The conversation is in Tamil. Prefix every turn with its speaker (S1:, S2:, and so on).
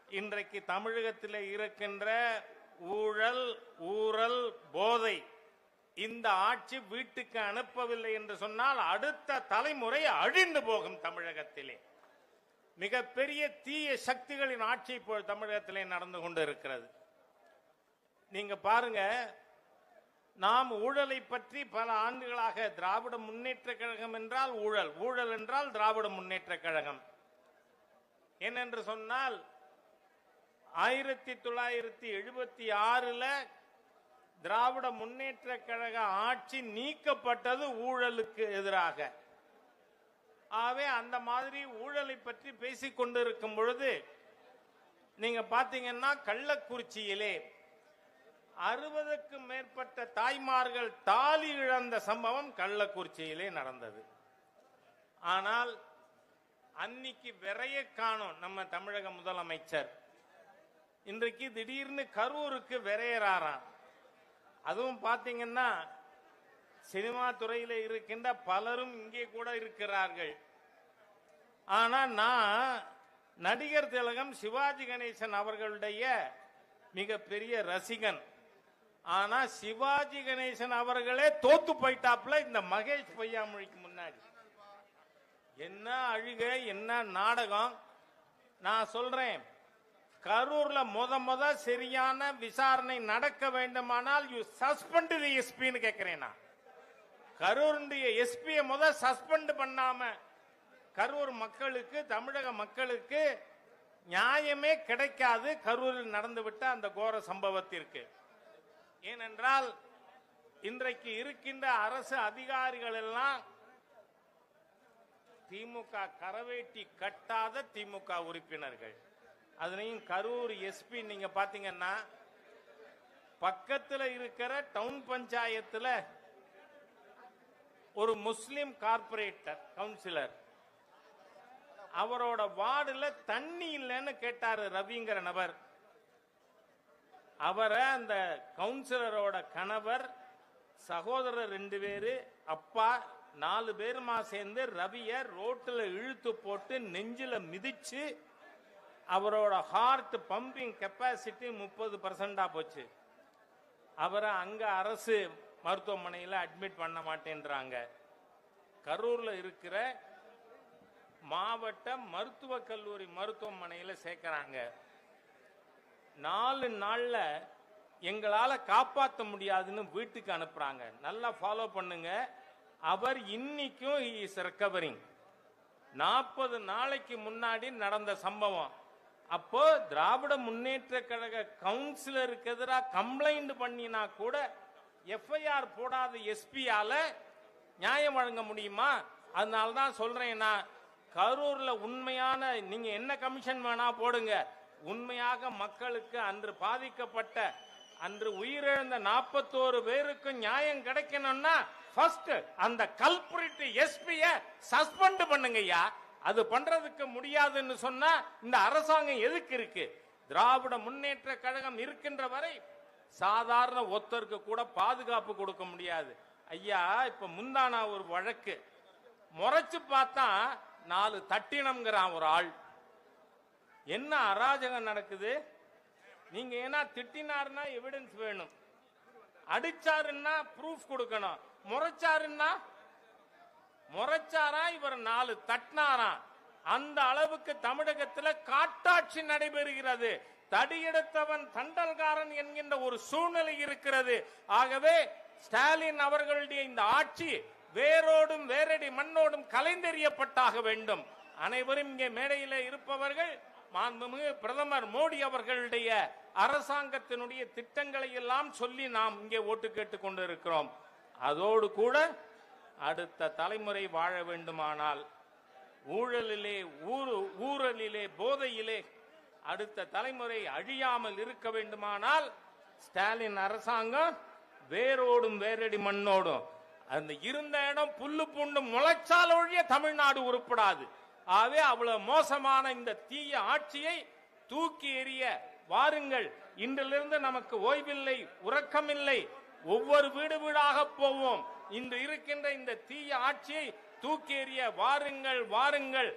S1: இன்றைக்கு தமிழகத்தில் இருக்கின்ற ஊழல், ஊழல், போதை இந்த ஆட்சி வீட்டுக்கு அனுப்பவில்லை என்று சொன்னால் அடுத்த தலைமுறை அழிந்து போகும். தமிழகத்திலே மிகப்பெரிய தீய சக்திகளின் ஆட்சி இப்போ தமிழகத்திலே நடந்து கொண்டு இருக்கிறது. நீங்க பாருங்க, நாம் ஊழலை பற்றி பல ஆண்டுகளாக திராவிட முன்னேற்ற கழகம் என்றால் ஊழல், ஊழல் என்றால் திராவிட முன்னேற்ற கழகம் ஏனென்று சொன்னால் 1976 திராவிட முன்னேற்ற கழக ஆட்சி நீக்கப்பட்டது ஊழலுக்கு எதிராக. ஆகவே அந்த மாதிரி ஊழலை பற்றி பேசிக் கொண்டிருக்கும் பொழுது நீங்க பாத்தீங்கன்னா கள்ளக்குறிச்சியிலே 60க்கும் மேற்பட்ட தாய்மார்கள் தாலி இழந்த சம்பவம் கள்ளக்குறிச்சியிலே நடந்தது. ஆனால் அன்னைக்கு விரைய காணோம் நம்ம தமிழக முதலமைச்சர். இன்றைக்கு திடீர்னு கரூருக்கு விரையறாராம். அதுவும் பாத்தீங்கன்னா சினிமா துறையில இருக்கின்ற பலரும் இங்கே கூட இருக்கிறார்கள். ஆனா நான் நடிகர் திலகம் சிவாஜி கணேசன் அவர்களுடைய மிகப்பெரிய ரசிகன். ஆனா சிவாஜி கணேசன் அவர்களே தோத்து போயிட்டாப்ல இந்த மகேஷ் பொய்யாமொழிக்கு முன்னாடி. என்ன அழுக, என்ன நாடகம். நான் சொல்றேன், கரூர்ல முத சரியான விசாரணை நடக்க வேண்டுமானால் யூ சஸ்பெண்ட் தி எஸ்பின்னு கேட்கிறேன். கரூருடைய எஸ்பியை சஸ்பெண்ட் பண்ணாம கரூர் மக்களுக்கு, தமிழக மக்களுக்கு நியாயமே கிடைக்காது. கரூரில் நடந்துவிட்ட அந்த கோர சம்பவத்திற்கு. ஏனென்றால் இன்றைக்கு இருக்கின்ற அரசு அதிகாரிகள் எல்லாம் திமுக கரவேட்டி கட்டாத திமுக உறுப்பினர்கள். அதுலயும் கரூர் எஸ்பி நீங்க பாத்தீங்கன்னா பக்கத்துல இருக்கிற டவுன் பஞ்சாயத்துல ஒரு முஸ்லிம் கார்பரேட்டர் கவுன்சிலர், அவரோட வார்டுல தண்ணி இல்லைன்னு கேட்டாரு ரவிங்கிற நபர். அவரை அந்த கவுன்சிலரோட கணவர், சகோதரர் 2 பேரு, அப்பா 4 பேருமா சேர்ந்து ரவிய ரோட்ல இழுத்து போட்டு நெஞ்சில மிதிச்சு அவரோட ஹார்ட் பம்பிங் கெப்பாசிட்டி 30% போச்சு. அவரை அங்க அரசு மருத்துவமனையில் அட்மிட் பண்ண மாட்டேன்றாங்க. கரூர்ல இருக்கிற மாவட்ட மருத்துவக் கல்லூரி மருத்துவமனையில் சேர்க்கிறாங்க. 4 நாள்ல எங்களால காப்பாற்ற முடியாதுன்னு வீட்டுக்கு அனுப்புறாங்க. நல்லா ஃபாலோ பண்ணுங்க. அவர் இன்னைக்கும் இஸ் ரெக்கவரிங். 40 நாளைக்கு முன்னாடி நடந்த சம்பவம். அப்போ திராவிட முன்னேற்ற கழக கவுன்சிலருக்கு எதிராக கம்ப்ளைண்ட் பண்ணினா கூட எஃப்ஐஆர் போடாத எஸ்பியால நியாயம் வழங்க முடியுமா? அதனால்தான் சொல்றேன், நான் கரூர்ல உண்மையான, நீங்க என்ன கமிஷன் வேணா போடுங்க, உண்மையாக மக்களுக்கு அன்று பாதிக்கப்பட்ட, அன்று உயிரிழந்த 41 பேருக்கு நியாயம் கிடைக்கணும்னா ஃபர்ஸ்ட் அந்த கல்பிரிட் எஸ்பிய சஸ்பெண்ட் பண்ணுங்கய்யா. அது பண்றதுக்கு முடியாதுன்னு சொன்னா இந்த அரசாங்கம் எதுக்கு இருக்கு? திராவிட முன்னேற்ற கழகம் இருக்கின்ற வரை சாதாரண ஒருத்தருக்கு கூட பாதுகாப்பு கொடுக்க முடியாது. ஐயா, இப்ப முந்தானா ஒரு வழக்கு முறைச்சு பார்த்தா 4 தட்டினம்ங்கிறான் ஒரு ஆள். என்ன அராஜகம் நடக்குது? நீங்க ஏன்னா திட்டினாருன்னா எவிடன்ஸ் வேணும், அடிச்சாருன்னா ப்ரூஃப் கொடுக்கணும், முறைச்சாருன்னா முறைச்சாரா இவர் 4 தட்டினாரா? அந்த அளவுக்கு தமிழகத்தில் காட்டாட்சி நடைபெறுகிறது. தடியெடுத்தவன் தண்டல்காரன் என்கின்ற ஒரு சூழ்நிலை இருக்கிறது. ஆகவே ஸ்டாலின் அவர்களுடைய இந்த ஆட்சி வேரோடும் வேரடி மண்ணோடும் கலைந்தெறியப்பட்டாக வேண்டும். அனைவரும் இங்கே மேடையில் இருப்பவர்கள் மாண்புமிகு பிரதமர் மோடி அவர்களுடைய அரசாங்கத்தினுடைய திட்டங்களை எல்லாம் சொல்லி நாம் இங்கே ஓட்டு கேட்டுக் கொண்டிருக்கிறோம். அதோடு கூட அடுத்த தலைமுறை வாழ வேண்டுமானால் ஊழலிலே, ஊழலிலே, போதையிலே அடுத்த தலைமுறை அழியாமல் இருக்க வேண்டுமானால் ஸ்டாலின் அரசாங்கம் வேரோடும் வேரடி மண்ணோடும், அந்த இருந்த இடம் புல்லு பூண்டு முளைச்சால் ஒழிய தமிழ்நாடு உருப்படாது. ஆகவே அவ்வளவு மோசமான இந்த தீய ஆட்சியை தூக்கி எறிய வாருங்கள். இன்றிலிருந்து நமக்கு ஓய்வில்லை, உறக்கமில்லை. ஒவ்வொரு வீடு வீடாக போவோம். இன்று இருக்கின்ற இந்த தீய ஆட்சியை தூக்கி எறிய வாருங்கள், வாருங்கள்.